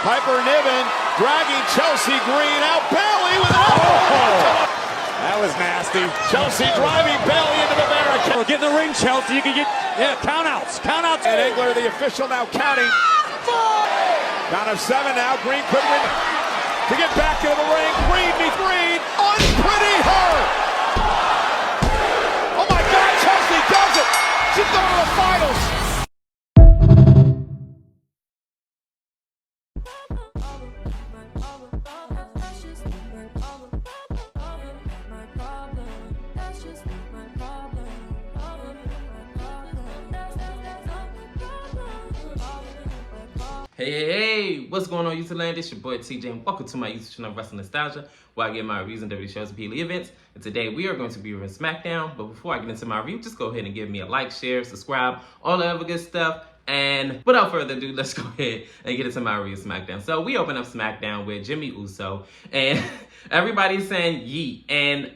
Piper Niven dragging Chelsea Green out. Bailey with an elbow. That was nasty. Chelsea driving Bailey into the barricade. Get in the ring, Chelsea. You can get, count outs. And Engler, the official, now counting. Count of 7 now. Green could win. To get back into the ring. Green meets Green. Unpretty her. Oh my God, Chelsea does it. She's going to the finals. Hey, what's going on, YouTube land? It's your boy TJ, and welcome to my YouTube channel, Wrestling Nostalgia, where I get my reviews on WWE shows and PLE events. And today we are going to be reviewing SmackDown. But before I get into my review, just go ahead and give me a like, share, subscribe, all the other good stuff. And without further ado, let's go ahead and get into my review of SmackDown. So we open up SmackDown with Jimmy Uso, and everybody's saying yeet. And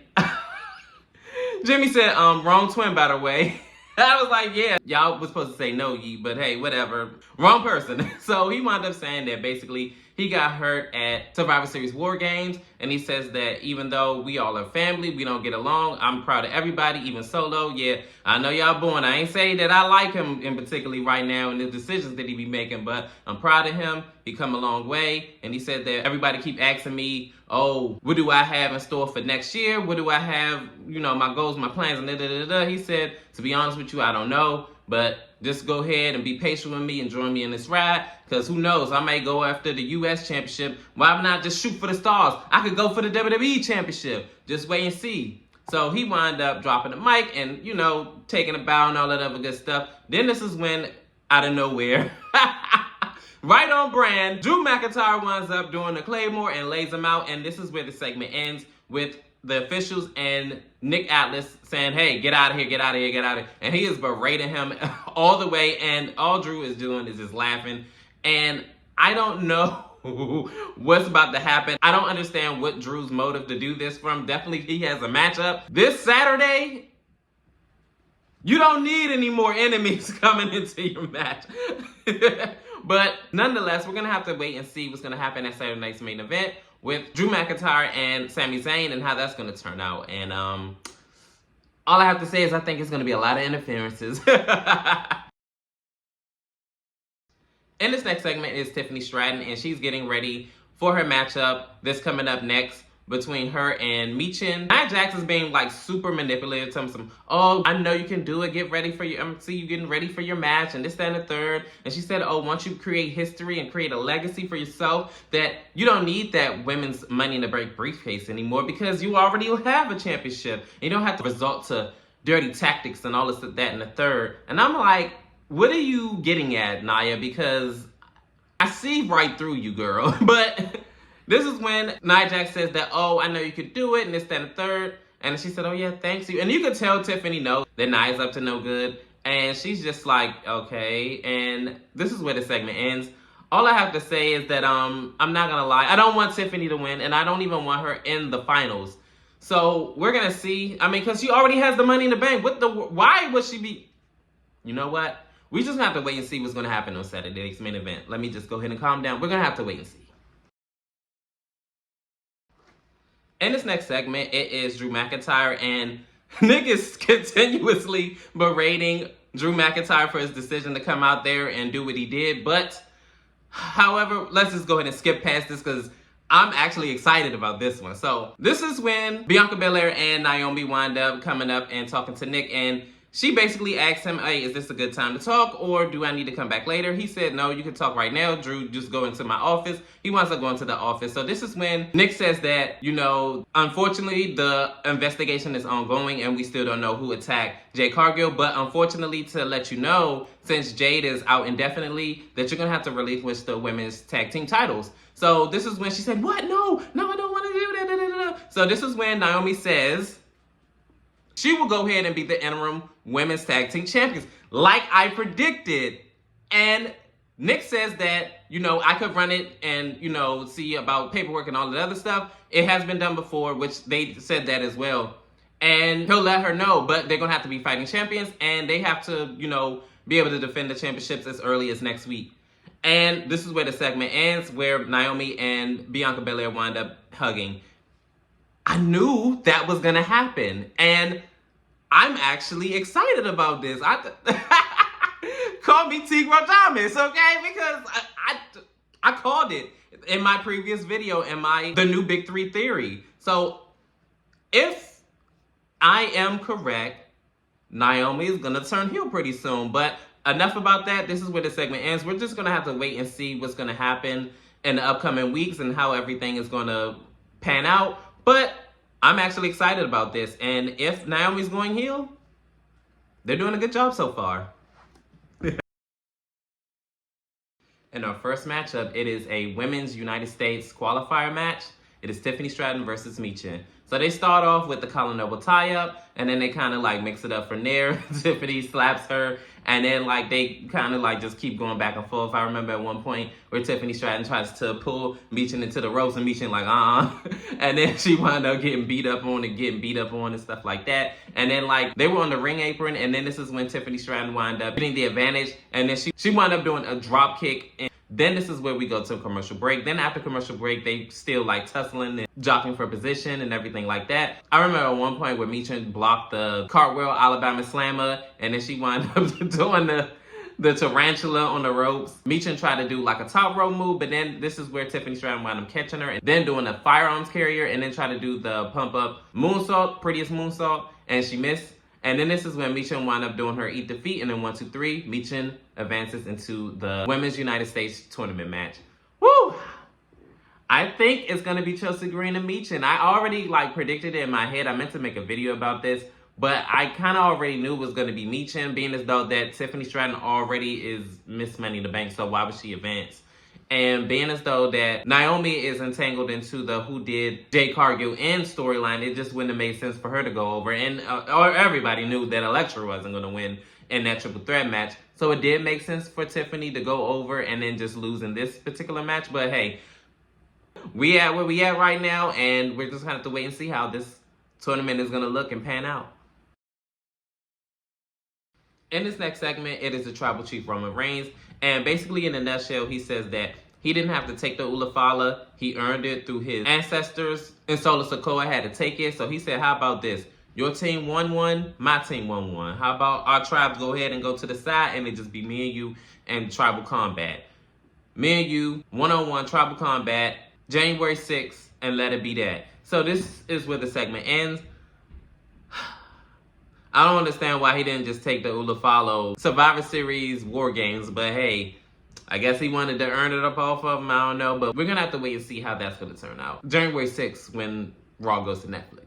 Jimmy said, wrong twin, by the way. I was like, yeah, y'all was supposed to say no, yeet, but hey, whatever. Wrong person. So he wound up saying that basically he got hurt at Survivor Series War Games, and he says that even though we all are family, we don't get along, I'm proud of everybody, even Solo. Yeah, I know y'all born. I ain't saying that I like him in particularly right now and the decisions that he be making, but I'm proud of him. He come a long way, and he said that everybody keep asking me, oh, what do I have in store for next year? What do I have, you know, my goals, my plans, and da-da-da-da. He said, to be honest with you, I don't know, but just go ahead and be patient with me and join me in this ride, because who knows, I may go after the U.S. Championship. Why not just shoot for the stars? I could go for the WWE Championship. Just wait and see. So he wound up dropping the mic and, you know, taking a bow and all that other good stuff. Then this is when, out of nowhere, right on brand, Drew McIntyre winds up doing the Claymore and lays him out. And this is where the segment ends with the officials and Nick Atlas saying, hey, get out of here, get out of here, get out of here. And he is berating him all the way. And all Drew is doing is just laughing. And I don't know what's about to happen. I don't understand what Drew's motive to do this from. Definitely he has a matchup this Saturday. You don't need any more enemies coming into your match. But nonetheless, we're going to have to wait and see what's going to happen at Saturday night's main event with Drew McIntyre and Sami Zayn and how that's going to turn out. And all I have to say is I think it's going to be a lot of interferences. And this next segment is Tiffany Stratton, and she's getting ready for her matchup that's coming up next between her and Michin. Nia Jax is being like super manipulative, telling some, oh, I know you can do it, get ready for your, see you getting ready for your match, and this, that, and the third. And she said, oh, once you create history and create a legacy for yourself, that you don't need that women's Money in the Bank briefcase anymore because you already have a championship. You don't have to resort to dirty tactics and all this, that, and the third. And I'm like, what are you getting at, Nia? Because I see right through you, girl. But this is when Nia Jax says that, oh, I know you could do it, and this, that, and the third. And she said, oh, yeah, thanks you. And you could tell Tiffany knows that Nia's up to no good. And she's just like, okay. And this is where the segment ends. All I have to say is that I'm not going to lie. I don't want Tiffany to win, and I don't even want her in the finals. So we're going to see. I mean, because she already has the Money in the Bank. Why would she be? You know what? We just have to wait and see what's going to happen on Saturday's main event. Let me just go ahead and calm down. We're going to have to wait and see. In this next segment, it is Drew McIntyre, and Nick is continuously berating Drew McIntyre for his decision to come out there and do what he did. But, however, let's just go ahead and skip past this because I'm actually excited about this one. So, this is when Bianca Belair and Naomi wind up coming up and talking to Nick, and she basically asked him, hey, is this a good time to talk or do I need to come back later? He said, no, you can talk right now. Drew, just go into my office. He wants to go into the office. So this is when Nick says that, you know, unfortunately, the investigation is ongoing and we still don't know who attacked Jade Cargill. But unfortunately, to let you know, since Jade is out indefinitely, that you're going to have to relinquish the women's tag team titles. So this is when she said, what? No, I don't want to do that. Da, da, da. So this is when Naomi says she will go ahead and be the interim women's tag team champions, like I predicted. And Nick says that, you know, I could run it and, you know, see about paperwork and all that other stuff. It has been done before, which they said that as well. And he'll let her know, but they're going to have to be fighting champions and they have to, you know, be able to defend the championships as early as next week. And this is where the segment ends, where Naomi and Bianca Belair wind up hugging. I knew that was going to happen. And I'm actually excited about this. Call me Tigro Thomas, okay? Because I called it in my previous video in the new Big Three theory. So if I am correct, Naomi is going to turn heel pretty soon. But enough about that. This is where the segment ends. We're just going to have to wait and see what's going to happen in the upcoming weeks and how everything is going to pan out. But I'm actually excited about this. And if Naomi's going heel, they're doing a good job so far. In our first matchup, it is a Women's United States qualifier match. It is Tiffany Stratton versus Michin. So they start off with the Colin Noble tie-up, and then they kind of like mix it up from there. Tiffany slaps her, and then like they kind of like just keep going back and forth. I remember at one point where Tiffany Stratton tries to pull Michin into the ropes, and Michin like, and then she wound up getting beat up on and stuff like that. And then like they were on the ring apron, and then this is when Tiffany Stratton wound up getting the advantage, and then she wound up doing a drop kick. And then this is where we go to a commercial break. Then after commercial break, they still like tussling and jockeying for position and everything like that. I remember at one point where Michin blocked the cartwheel Alabama Slammer, and then she wound up doing the tarantula on the ropes. Michin tried to do like a top rope move, but then this is where Tiffany Stratton wound up catching her and then doing a firearms carrier and then try to do the pump up moonsault, prettiest moonsault, and she missed. And then this is when Michin wound up doing her eat defeat, and then 1, 2, 3, Michin advances into the Women's United States tournament match. Woo! I think it's gonna be Chelsea Green and Michin. I already like predicted it in my head. I meant to make a video about this, but I kind of already knew it was gonna be Michin, being as though that Tiffany Stratton already is Miss Money in the Bank, so why would she advance? And being as though that Naomi is entangled into the Who Did Jade Cargill in storyline, it just wouldn't have made sense for her to go over. And or everybody knew that Elektra wasn't going to win in that triple threat match. So it did make sense for Tiffany to go over and then just lose in this particular match. But hey, we at where we at right now, and we're just going to have to wait and see how this tournament is going to look and pan out. In this next segment, it is the Tribal Chief Roman Reigns. And basically, in a nutshell, he says that he didn't have to take the Ulafala. He earned it through his ancestors. And Solo Sikoa had to take it. So he said, how about this? Your team won one, my team won one. How about our tribes go ahead and go to the side and it just be me and you and tribal combat? Me and you, one-on-one tribal combat, January 6th, and let it be that. So this is where the segment ends. I don't understand why he didn't just take the Ulafalo Survivor Series War Games, but hey, I guess he wanted to earn it up off of him, I don't know, but we're going to have to wait and see how that's going to turn out. January 6th when Raw goes to Netflix.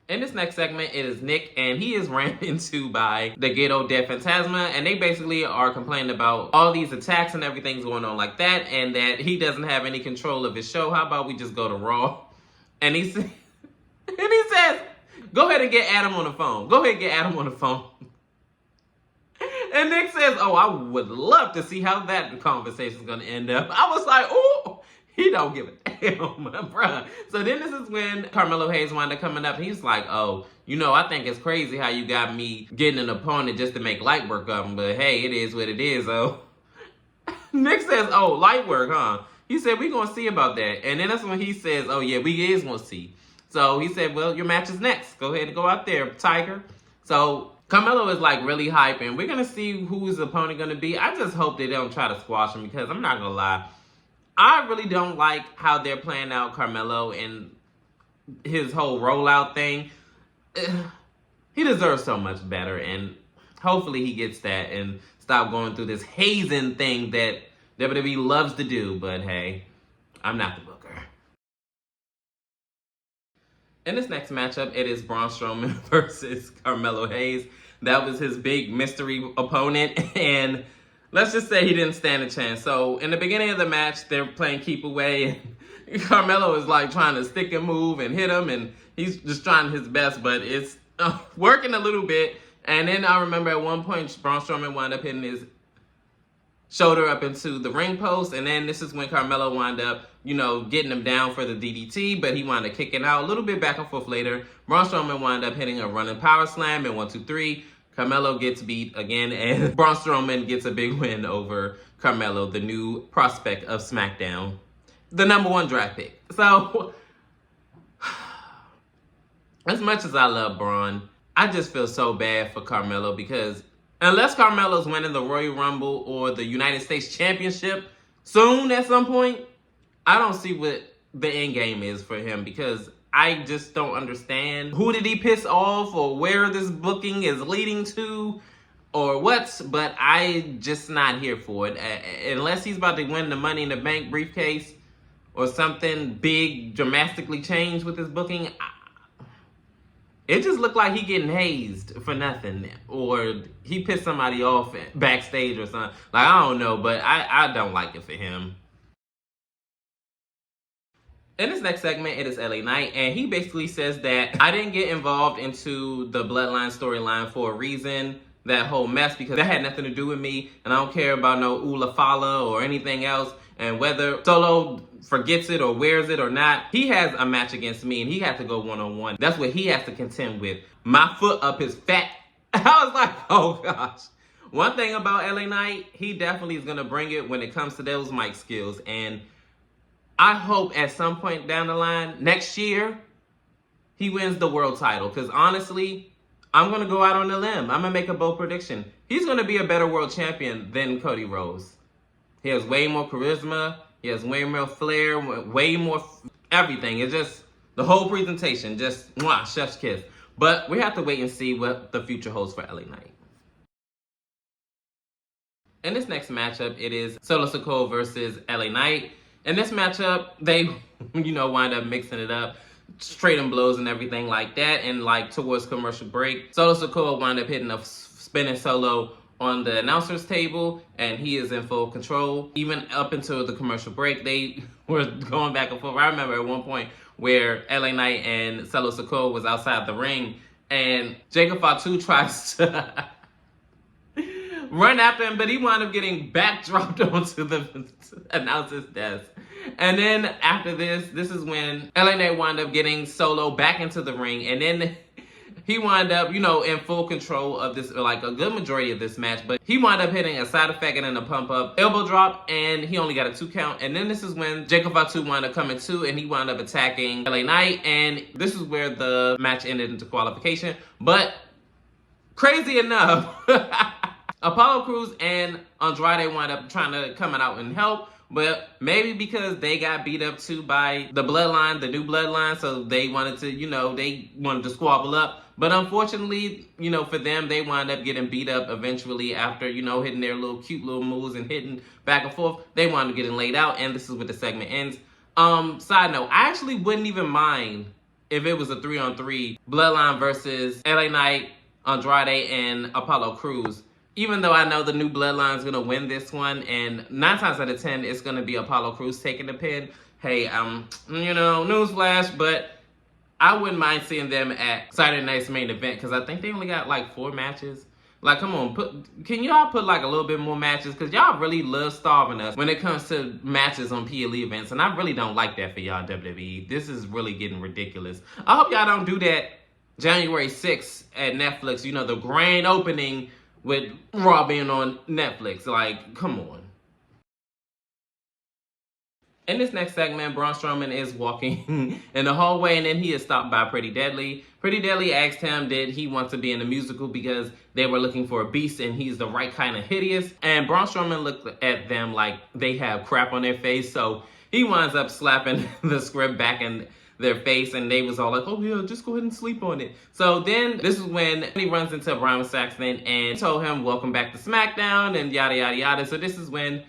In this next segment, it is Nick, and he is ran into by the Ghetto Death Phantasma, and they basically are complaining about all these attacks and everything's going on like that, and that he doesn't have any control of his show. How about we just go to Raw? And he says, go ahead and get Adam on the phone. Go ahead and get Adam on the phone. And Nick says, oh, I would love to see how that conversation is going to end up. I was like, oh, he don't give a damn, bruh. So then this is when Carmelo Hayes wound up coming up. He's like, oh, you know, I think it's crazy how you got me getting an opponent just to make light work of him. But hey, it is what it is, oh. Nick says, oh, light work, huh? He said, we going to see about that. And then that's when he says, oh, yeah, we is going to see. So he said, well, your match is next. Go ahead and go out there, Tiger. So Carmelo is like really hype, and we're going to see who his opponent going to be. I just hope they don't try to squash him, because I'm not going to lie. I really don't like how they're playing out Carmelo and his whole rollout thing. He deserves so much better, and hopefully he gets that and stop going through this hazing thing that WWE loves to do. But hey, I'm not the booker. In this next matchup, it is Braun Strowman versus Carmelo Hayes. That was his big mystery opponent, and let's just say he didn't stand a chance. So in the beginning of the match, they're playing keep away, and Carmelo is like trying to stick and move and hit him, and he's just trying his best, but it's working a little bit. And then I remember at one point, Braun Strowman wound up hitting his shoulder up into the ring post, and then this is when Carmelo wound up, you know, getting him down for the DDT, but he wound up kicking out a little bit back and forth later. Braun Strowman wound up hitting a running power slam in 1, 2, 3. Carmelo gets beat again, and Braun Strowman gets a big win over Carmelo, the new prospect of SmackDown, the #1 draft pick. So, as much as I love Braun, I just feel so bad for Carmelo because unless Carmelo's winning the Royal Rumble or the United States Championship soon at some point, I don't see what the end game is for him because I just don't understand who did he piss off or where this booking is leading to or what, but I just not here for it. Unless he's about to win the Money in the Bank briefcase or something big dramatically changed with his booking, it just looked like he getting hazed for nothing, or he pissed somebody off backstage or something. Like, I don't know, but I don't like it for him. In this next segment, it is LA Knight, and he basically says that I didn't get involved into the Bloodline storyline for a reason, that whole mess, because that had nothing to do with me, and I don't care about no Ula Fala or anything else, and whether Solo forgets it or wears it or not, he has a match against me, and he has to go one-on-one. That's what he has to contend with. My foot up his fat. I was like, oh gosh. One thing about LA Knight, he definitely is going to bring it when it comes to those mic skills, and I hope at some point down the line, next year, he wins the world title. Because honestly, I'm going to go out on a limb. I'm going to make a bold prediction. He's going to be a better world champion than Cody Rhodes. He has way more charisma. He has way more flair, way more everything. It's just the whole presentation, just mwah, chef's kiss. But we have to wait and see what the future holds for LA Knight. In this next matchup, it is Solo Sikoa versus LA Knight. In this matchup, they, wind up mixing it up, trading blows and everything like that. And towards commercial break, Solo Sikoa wound up hitting a spinning solo on the announcer's table, and he is in full control. Even up until the commercial break, they were going back and forth. I remember at one point where LA Knight and Solo Sikoa was outside the ring, and Jacob Fatu tries to run after him, but he wound up getting backdropped onto the announcer's desk. And then after this is when LA Knight wound up getting Solo back into the ring, and then he wound up, in full control of this, a good majority of this match, but he wound up hitting a side effect and then a pump up elbow drop, and he only got a 2 count. And then this is when Jacob Fatu wound up coming to, and he wound up attacking LA Knight, and this is where the match ended into qualification. But crazy enough, Apollo Crews and Andrade wound up trying to come out and help, but maybe because they got beat up too by the Bloodline, the new Bloodline, so they wanted to, squabble up. But unfortunately, for them, they wound up getting beat up eventually after, hitting their cute little moves and hitting back and forth. They wound up getting laid out, and this is where the segment ends. Side note, I actually wouldn't even mind if it was a 3-on-3 Bloodline versus LA Knight, Andrade, and Apollo Crews. Even though I know the new Bloodline is going to win this one, and 9 times out of 10, it's going to be Apollo Crews taking the pin. Hey, newsflash, but I wouldn't mind seeing them at Saturday night's main event, because I think they only got 4 matches. Come on, can y'all put a little bit more matches? Because y'all really love starving us when it comes to matches on PLE events, and I really don't like that for y'all, WWE. This is really getting ridiculous. I hope y'all don't do that January 6th at Netflix, the grand opening with Raw being on Netflix. Come on. In this next segment, Braun Strowman is walking in the hallway, and then he is stopped by Pretty Deadly. Pretty Deadly asked him, did he want to be in the musical, because they were looking for a beast, and he's the right kind of hideous. And Braun Strowman looked at them like they have crap on their face, so he winds up slapping the script back in their face, and they was all like, oh yeah, just go ahead and sleep on it. So then this is when he runs into Brian Saxton and told him welcome back to SmackDown and yada yada yada. So this is when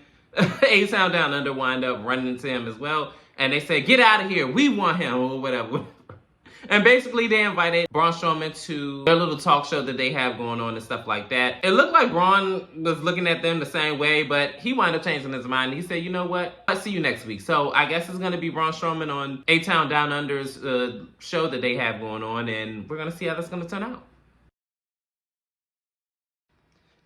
A-Town Down Under wind up running into him as well, and they say, get out of here, we want him, or whatever. And basically they invited Braun Strowman to their little talk show that they have going on and stuff like that. It looked like Braun was looking at them the same way, but he wound up changing his mind. He said, you know what, I'll see you next week. So I guess it's going to be Braun Strowman on A-Town Down Under's show that they have going on, and we're going to see how that's going to turn out.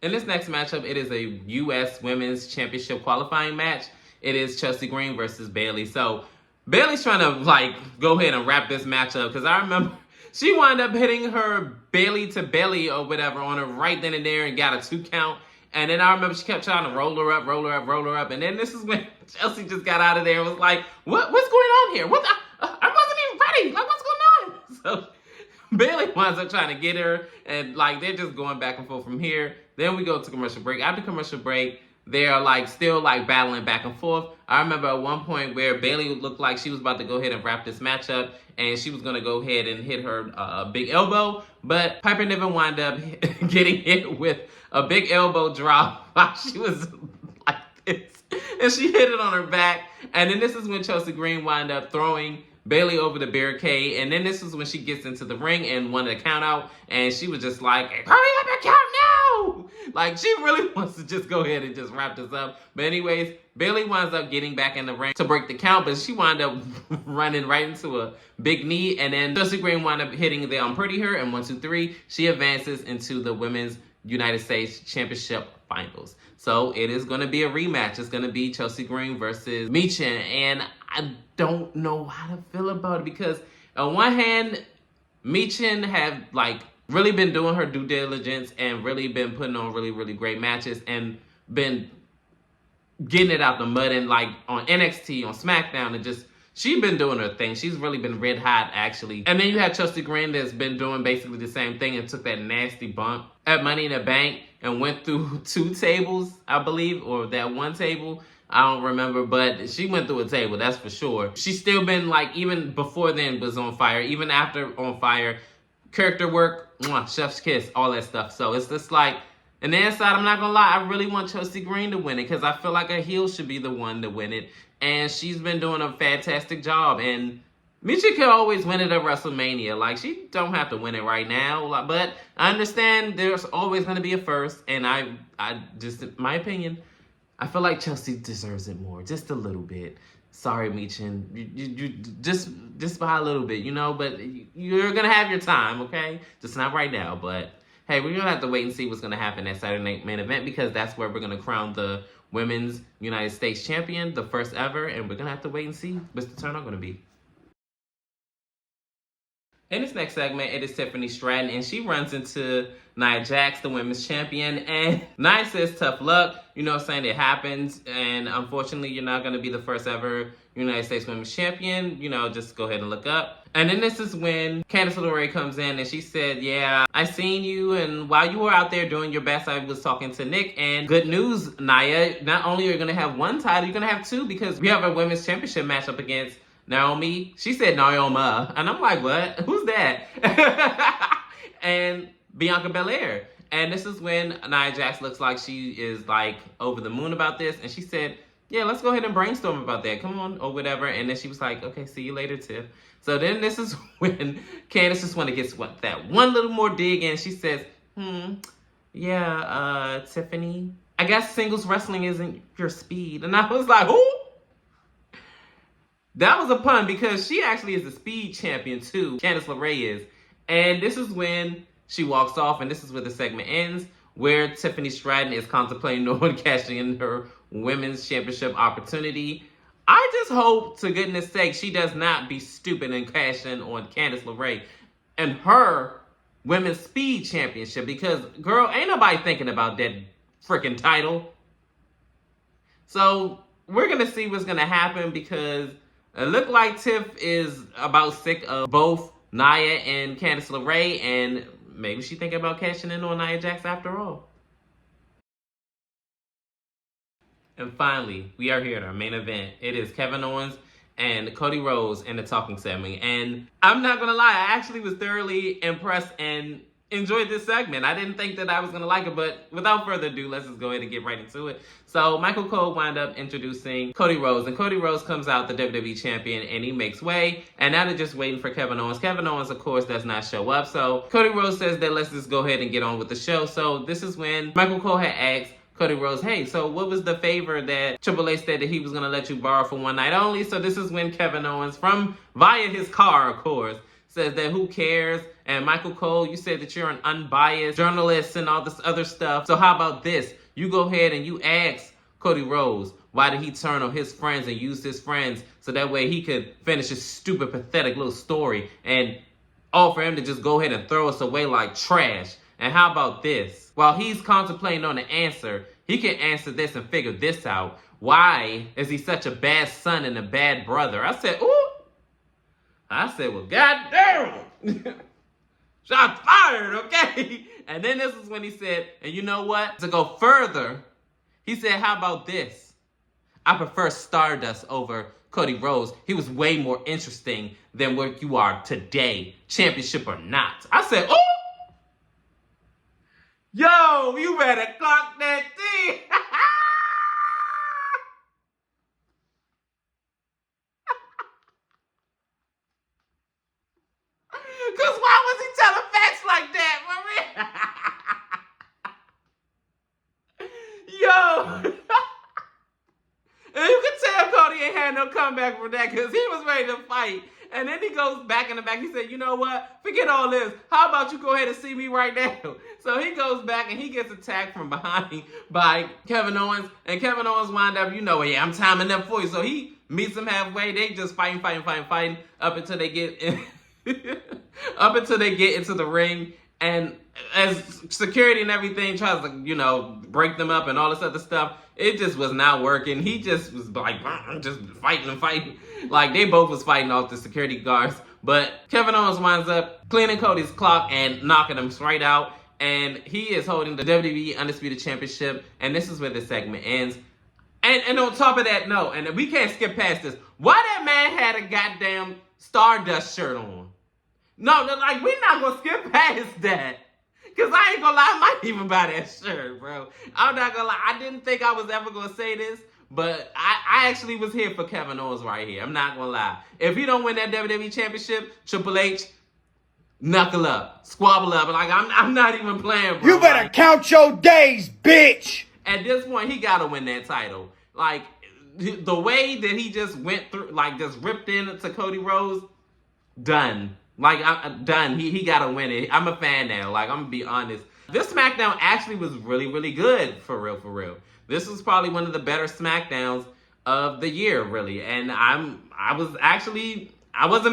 In this next matchup, it is a U.S. Women's Championship qualifying match. It is Chelsea Green versus Bayley. So Bayley's trying to go ahead and wrap this match up, because I remember She wound up hitting her belly to belly or whatever on her right then and there and got a 2 count. And then I remember she kept trying to roll her up. And then this is when Chelsea just got out of there and was like, what's going on here? I wasn't even ready. Like, what's going on? So Bailey winds up trying to get her, and like they're just going back and forth from here. Then we go to commercial break. After commercial break, they're like still like battling back and forth. I remember at one point where Bailey looked like she was about to go ahead and wrap this match up, and she was gonna go ahead and hit her big elbow, but Piper Niven wound up getting hit with a big elbow drop while she was like this, and she hit it on her back. And then this is when Chelsea Green wound up throwing Bailey over the barricade, and then this is when she gets into the ring and wanted a count out, and she was just like, hurry up and count now! Like, she really wants to just go ahead and just wrap this up. But anyways, Bailey winds up getting back in the ring to break the count, but she wound up running right into a big knee, and then Chelsea Green wound up hitting the Pretty Her, and 1, 2, 3, she advances into the Women's United States Championship Finals. So it is going to be a rematch. It's going to be Chelsea Green versus Michin, and I don't know how to feel about it because on one hand, Michin have like really been doing her due diligence and really been putting on really, really great matches and been getting it out the mud, and like on NXT, on SmackDown, and just she's been doing her thing. She's really been red hot, actually. And then you have Chelsea Green that's been doing basically the same thing and took that nasty bump at Money in the Bank and went through 2 tables, I believe, or that 1 table. I don't remember, but she went through a table, that's for sure. She's still been like, even before then was on fire, even after on fire, character work, mwah, chef's kiss, all that stuff. So it's just like, and the inside, I'm not gonna lie, I really want Chelsea Green to win it because I feel like a heel should be the one to win it. And she's been doing a fantastic job. And Michi could always win it at WrestleMania. Like, she don't have to win it right now. But I understand there's always going to be a first. And I just, in my opinion, I feel like Chelsea deserves it more. Just a little bit. Sorry, Michin. You just by a little bit, you know. But you're going to have your time, okay? Just not right now. But, hey, we're going to have to wait and see what's going to happen at Saturday Night Main Event because that's where we're going to crown the Women's United States Champion, the first ever. And we're going to have to wait and see what's the turnout going to be. In this next segment, it is Tiffany Stratton, and she runs into Nia Jax, the women's champion, and Nia says, tough luck, you know what I'm saying, it happens, and unfortunately, you're not going to be the first ever United States women's champion, you know, just go ahead and look up. And then this is when Candice LeRae comes in, and she said, yeah, I seen you, and while you were out there doing your best, I was talking to Nick, and good news, Nia, not only are you going to have 1 title, you're going to have 2, because we have a women's championship matchup against Naomi. She said Naoma. And I'm like, what? Who's that? And Bianca Belair. And this is when Nia Jax looks like she is like over the moon about this. And she said, yeah, let's go ahead and brainstorm about that. Come on, or whatever. And then she was like, okay, see you later, Tiff. So then this is when Candice just want to get that one little more dig in. She says, yeah, Tiffany, I guess singles wrestling isn't your speed. And I was like, who? That was a pun because she actually is the speed champion too. Candice LeRae is. And this is when she walks off, and this is where the segment ends, where Tiffany Stratton is contemplating on cashing in her women's championship opportunity. I just hope, to goodness sake, she does not be stupid and cash in on Candice LeRae and her women's speed championship, because, girl, ain't nobody thinking about that freaking title. So we're going to see what's going to happen, because it looked like Tiff is about sick of both Nia and Candice LeRae, and maybe she thinking about cashing in on Nia Jax after all. And finally, we are here at our main event. It is Kevin Owens and Cody Rhodes in the talking segment. And I'm not going to lie, I actually was thoroughly impressed and enjoyed this segment. I didn't think that I was going to like it, but without further ado, let's just go ahead and get right into it. So Michael Cole wound up introducing Cody Rhodes, and Cody Rhodes comes out the WWE champion, and he makes way, and now they're just waiting for Kevin Owens. Kevin Owens, of course, does not show up, so Cody Rhodes says that let's just go ahead and get on with the show. So this is when Michael Cole had asked Cody Rhodes, hey, so what was the favor that Triple H said that he was going to let you borrow for one night only? So this is when Kevin Owens, via his car, of course, says that who cares? And Michael Cole, you said that you're an unbiased journalist and all this other stuff. So how about this? You go ahead and you ask Cody Rhodes, why did he turn on his friends and use his friends so that way he could finish his stupid, pathetic little story? And all for him to just go ahead and throw us away like trash. And how about this? While he's contemplating on the answer, he can answer this and figure this out. Why is he such a bad son and a bad brother? I said, ooh. I said, well, goddamn. Shots fired, okay? And then this is when he said, and you know what? To go further, he said, how about this? I prefer Stardust over Cody Rhodes. He was way more interesting than what you are today, championship or not. I said, oh! Yo, you better clock that thing. Because why was he telling facts like that, my man? Yo. And you can tell Cody ain't had no comeback from that because he was ready to fight. And then he goes back in the back. He said, you know what? Forget all this. How about you go ahead and see me right now? So he goes back and he gets attacked from behind by Kevin Owens. And Kevin Owens wind up, you know, yeah, I'm timing up for you. So he meets him halfway. They just fighting up until they get into the ring. And as security and everything tries to, you know, break them up and all this other stuff, it just was not working. He just was like, just fighting. Like, they both was fighting off the security guards. But Kevin Owens winds up cleaning Cody's clock and knocking him straight out. And he is holding the WWE Undisputed Championship. And this is where the segment ends. And on top of that, no, and we can't skip past this. Why that man had a goddamn Stardust shirt on? No, like, we're not going to skip past that. Because I ain't going to lie, I might even buy that shirt, bro. I'm not going to lie. I didn't think I was ever going to say this, but I actually was here for Kevin Owens right here. I'm not going to lie. If he don't win that WWE Championship, Triple H, knuckle up, squabble up. Like, I'm not even playing, bro. You better like, count your days, bitch. At this point, he got to win that title. Like, the way that he just went through, like, just ripped into Cody Rhodes, done. Like, I'm done. He got to win it. I'm a fan now. Like, I'm going to be honest. This SmackDown actually was really, really good. For real. This was probably one of the better SmackDowns of the year, really. And I wasn't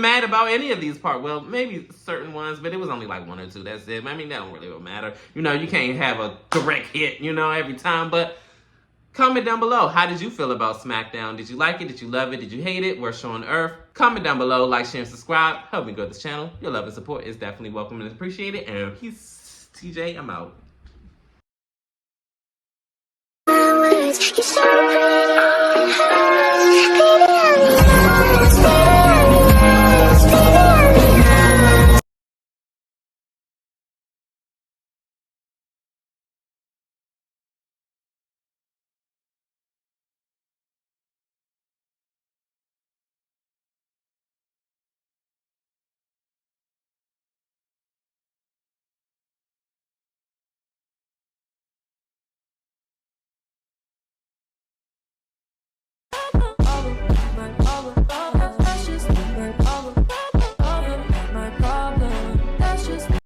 mad about any of these parts. Well, maybe certain ones, but it was only like one or two. That's it. I mean, that don't really matter. You know, you can't have a direct hit, you know, every time. But comment down below. How did you feel about SmackDown? Did you like it? Did you love it? Did you hate it? Where's Show on Earth? Comment down below. Like, share, and subscribe. Help me grow this channel. Your love and support is definitely welcome and appreciated. And peace. TJ, I'm out. You're so pretty.